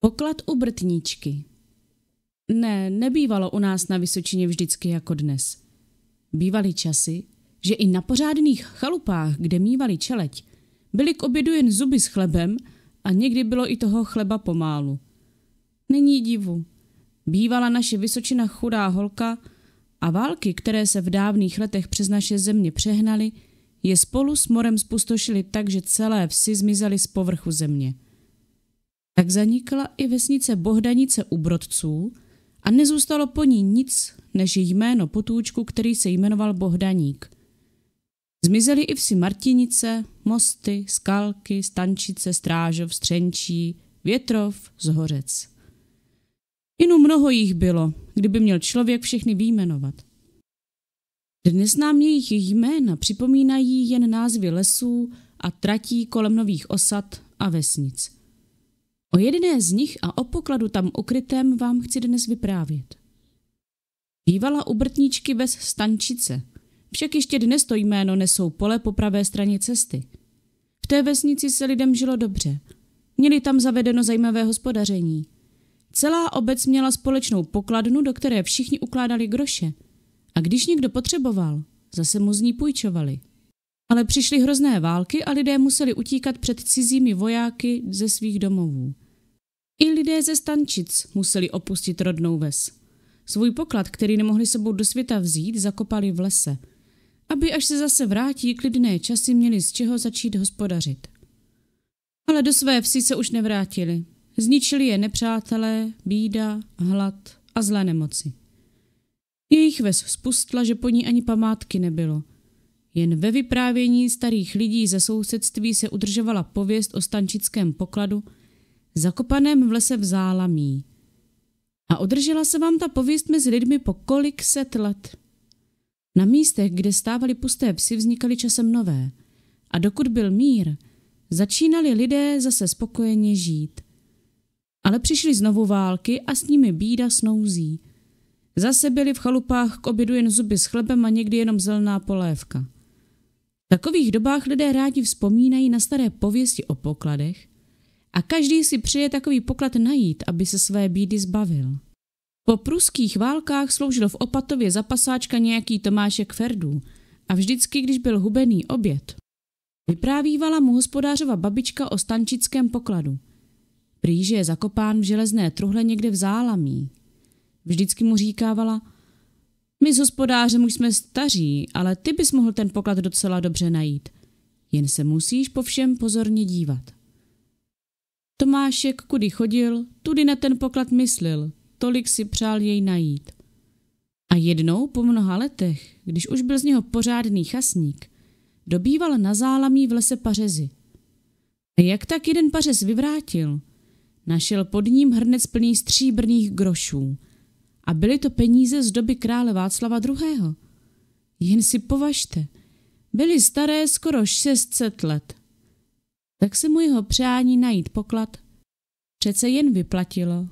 Poklad u Brtničky. Ne, nebývalo u nás na Vysočině vždycky jako dnes. Bývaly časy, že i na pořádných chalupách, kde mívali čeleď, byly k obědu jen zuby s chlebem a někdy bylo i toho chleba pomálu. Není divu. Bývala naše Vysočina chudá holka a války, které se v dávných letech přes naše země přehnaly, je spolu s morem spustošily tak, že celé vsi zmizely z povrchu země. Tak zanikla i vesnice Bohdanice u Brodců a nezůstalo po ní nic než jméno potůčku, který se jmenoval Bohdaník. Zmizely i vsi Martinice, Mosty, Skalky, Stančice, Strážov, Střenčí, Větrov, Zhořec. Inu mnoho jich bylo, kdyby měl člověk všechny vyjmenovat. Dnes nám jejich jména připomínají jen názvy lesů a tratí kolem nových osad a vesnic. O jedné z nich a o pokladu tam ukrytém vám chci dnes vyprávět. Bývala u Brtničky ves Stančice, však ještě dnes to jméno nesou pole po pravé straně cesty. V té vesnici se lidem žilo dobře. Měli tam zavedeno zajímavé hospodaření. Celá obec měla společnou pokladnu, do které všichni ukládali groše. A když někdo potřeboval, zase mu z ní půjčovali. Ale přišly hrozné války a lidé museli utíkat před cizími vojáky ze svých domovů. I lidé ze Stančic museli opustit rodnou ves. Svůj poklad, který nemohli sebou do světa vzít, zakopali v lese, aby až se zase vrátí klidné časy, měli z čeho začít hospodařit. Ale do své vsi se už nevrátili. Zničili je nepřátelé, bída, hlad a zlé nemoci. Jejich ves spustla, že po ní ani památky nebylo. Jen ve vyprávění starých lidí ze sousedství se udržovala pověst o stančickém pokladu, zakopaném v lese v Zálamí. A udržela se vám ta pověst mezi lidmi po kolik set let. Na místech, kde stávaly pusté vsi, vznikaly časem nové. A dokud byl mír, začínali lidé zase spokojeně žít. Ale přišly znovu války a s nimi bída s nouzí. Zase byly v chalupách k obědu jen zuby s chlebem a někdy jenom zelená polévka. V takových dobách lidé rádi vzpomínají na staré pověsti o pokladech a každý si přeje takový poklad najít, aby se své bídy zbavil. Po pruských válkách sloužil v Opatově za pasáčka nějaký Tomášek Ferdů a vždycky, když byl hubený oběd, vyprávívala mu hospodářova babička o stančickém pokladu. Prý, že je zakopán v železné truhle někde v Zálamí. Vždycky mu říkávala: my s hospodářem už jsme staří, ale ty bys mohl ten poklad docela dobře najít. Jen se musíš po všem pozorně dívat. Tomášek, kudy chodil, tudy na ten poklad myslil, tolik si přál jej najít. A jednou po mnoha letech, když už byl z něho pořádný chasník, dobýval na Zálamí v lese pařezy. A jak tak jeden pařez vyvrátil, našel pod ním hrnec plný stříbrných grošů. A byly to peníze z doby krále Václava II. Jen si považte, byly staré skoro 600 let. Tak se mu jeho přání najít poklad přece jen vyplatilo.